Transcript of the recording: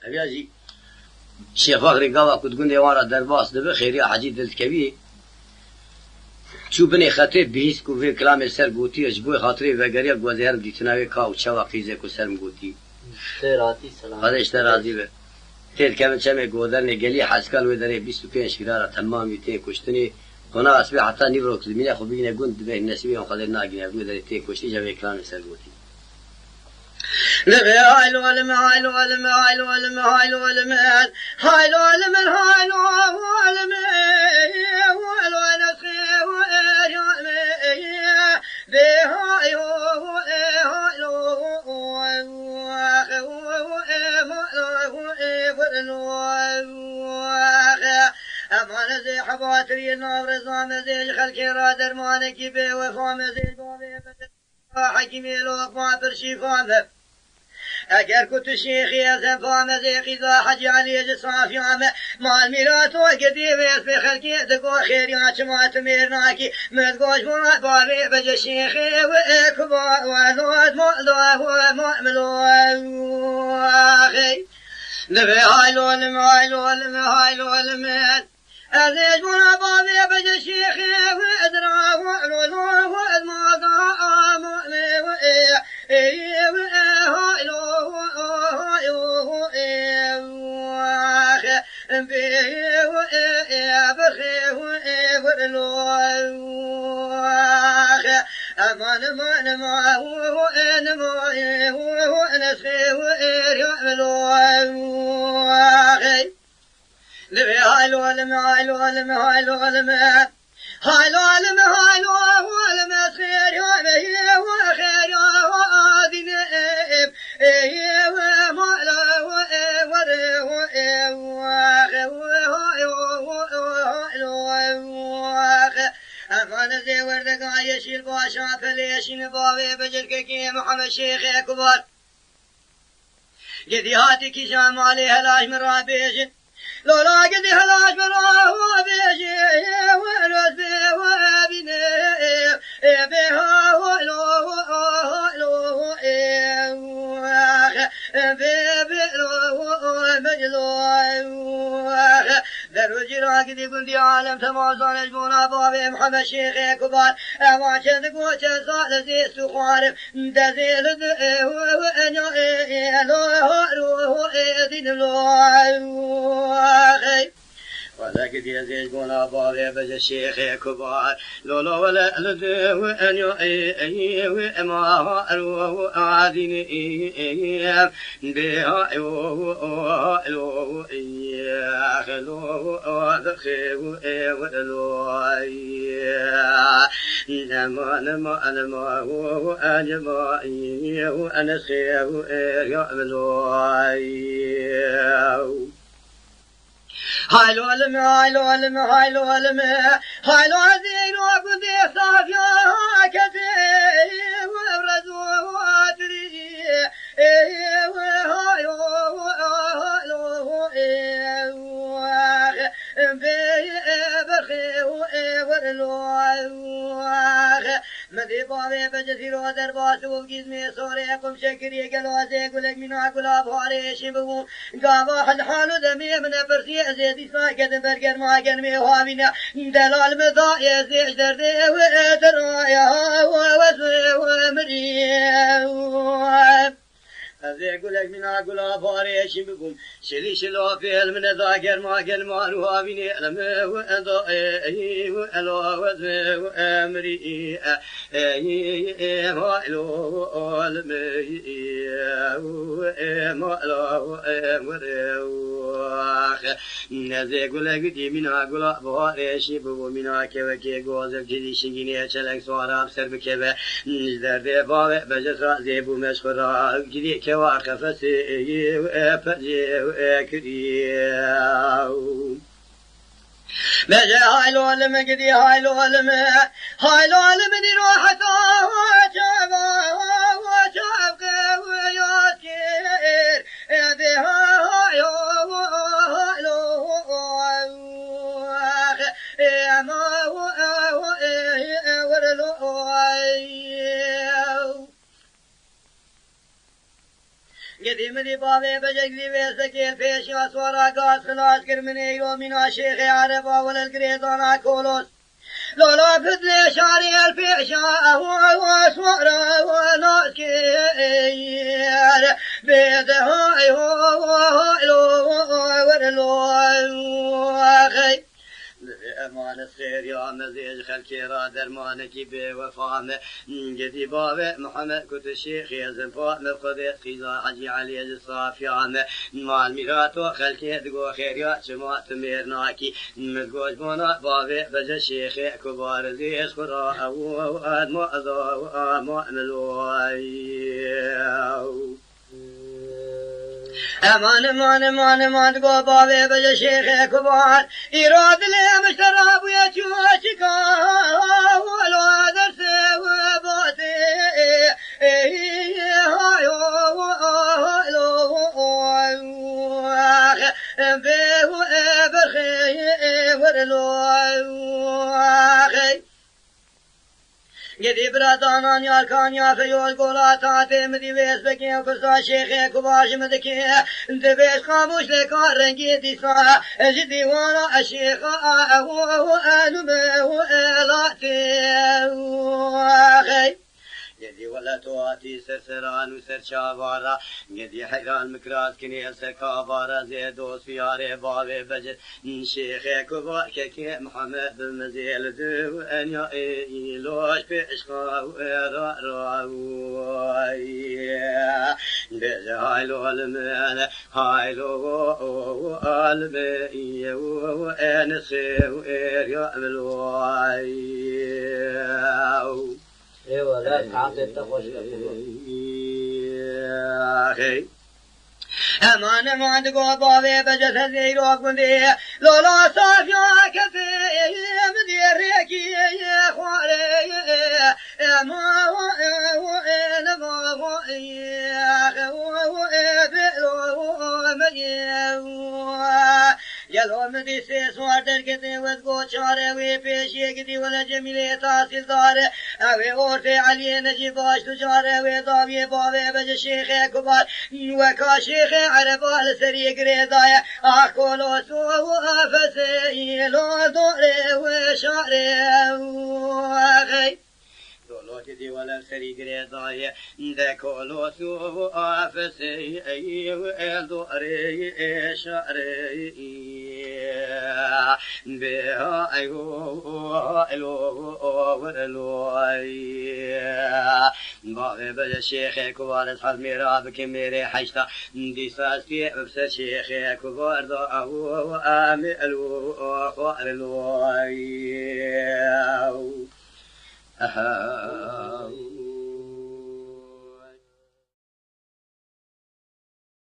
أبياجي شيخ فخري قاوا كنت قلنا وارا درباس دبي خيري حجي دلتكبي شو بني خاطر بيس کو في كلام السر قوتي اجبو خاطري وغير غوزهر دي تناوي كاو چوا قيزه کو سرم قوتي خيراتي سلام هذا اشتراضي به تل كم چمه گودر نگلی حسکل و دره 25 گرار تمام ته کشتنی قنا اسبي حتى نيرو كلمه خو بينا گوند به نسبي خاطر ناگين و دره ته کشتي جو كلام السر قوتي نبي هايلو علم هايلو علم هايلو علم هايلو علم هايلو علم هايلو علم هايلو انا خير به هايلو أمان زي حباتري النار زام زي خلق را درمانك به وفام زي بابي حكيمي لو ما برشي فامه اگر كنت شيخي ازم فامه زي قضاء حجي علي جصافي عامه مع الميلات وقدي ويس بخلقي دقو خير يا شمات ميرناكي مدقوش بابي بجي شيخي وإكبا ونود مؤلوه ومؤملوه أخي نبي هايلو المهايلو المهايلو المهايلو أزيج من بابي بجي شيخي وإدرا وعلو وإدماغا مؤمي وإيه إيه وإيه بيه وإيه برخي وإيه ورلوه أمان ما هو إنما هو نسخي وإيه يعملوه نبي هايلو علم هايلو علم هايلو علم هايلو علم هايلو علم خير يا بيه وخير يا دين إيه ومالا وإيه وإيه أفان زي وردك عايشين باشا فليشين بابي بجلك كي محمد شيخ أكبر جدي هاتي كي شام عليه لاش من رابيشن لولا قدي هلاش من رابيشن ولوز بيه وابنه بيها ولو دروجي راقدي قلدي عالم تمازان اجبونا بابي محمد شيخ كبار اما كنت قوة صال زي سخارف دزيل وانيو دين الله ولكن يزيد بنا بابي بج الشيخ كبار لولا ولا لدي وأن يؤيه وما أروه عادين بها يوه خلوه ذخيه ولوه نما هو أجمع وأنا خيه يعملوه هايلو علم هايلو علم هايلو علم هايلو عزيز وقدي صافيا كثير وابرزوا واتري هايلو بخي ورلوه مدي بابي بجسيرو درباس وبجزمي صوريكم شكري قلوازي قلق منا قلاب هاريشي بقوم قابا حلحانو دمي من برسي زيدي ساكد برقر ما قرمي وامنا دلال مضايا زيش دردي وترايا ووزوي ومريم أزي قلق منا قلاب هاريشي بقوم شلي شلو فيل من ذاكر ما قرمان وامنا لمي وضائي وألو وزوي ومريم نزي قلق دي منا قلق بواريشي بو منا كوكي قوزل جدي شنجيني چلنگ سوارا بسر بكبه نجدر دي باوه بجسرا زيبو مشخورا جدي كوا خفسي وفجي وكرياو بجي هايلو علم قدي هايلو علم دي روحته وشابه وشابك وياسير بها هايلو ما ورلو قدي مدي بابي بجقلي ويسكيل فيش يا سوارا قاس خلاص كرمني يومنا شيخ عربا ولا القريضانا كولوس لولا بدلي شاري الفيشا هو سوارا وناس كير بيده هو ورلو امان الخير يا مزيج خلكي را درمانكي بوفامه جدي بابي محمد كنت الشيخ يزن فاطمه قضيت خيزا حجي علي الصافيانه مال ميراتو خلكي دقو خير يا شما تميرناكي متقوش بونا بابي بجا الشيخ كبار زيش خرا او ادمو ازو مؤملوي امان گو بابی بجا شیخ کبار ایراد لی مشتراب یا چوچکا ولو درس و باتی هایو به برخی ورلو گدی برادانان یارکان یا فیول گولا تیم دیویس بگیم کسا شیخ کباش مدکی دیویس خاموش لکار رنگی دیسا جدیوانا شیخ او انومه و الاتی گدی ولا تواتي سرسران وسرشابارا گدی حیران مکراس کنی سرکابارا زیدوس فیاره بابی بجد شیخ کبار که محمد بالمزیل دو انیا ایلوش پیشخا و راوی بجه هایلو المال هایلو المال و انسي و ایریا ملوی ايوه لا تعاطي تخش اخي امان گو بابی بجت زیرو گندی لولا صافیا کسی مدیر کی خواره اما و نما يلو مدي سيس واردر كتي وذقو چاره وي پیشي كتي ولا جميلي تحصيل داره اوي اورتي علي نجيباش تجاره وي داوي باوي بج شيخ كبار وكا شيخ عربا لسري قريضايا اخولو سو وافسي لو دوري وشاري وغي دولو كدي ولا سري قريضايا دكولو سو وافسي دوري شاري بها بابي بجا شيخ كبار اصحاب ميراب كميري حشتا دي ساسكي ابس شيخ كبار دو اهو امل وخوار الوي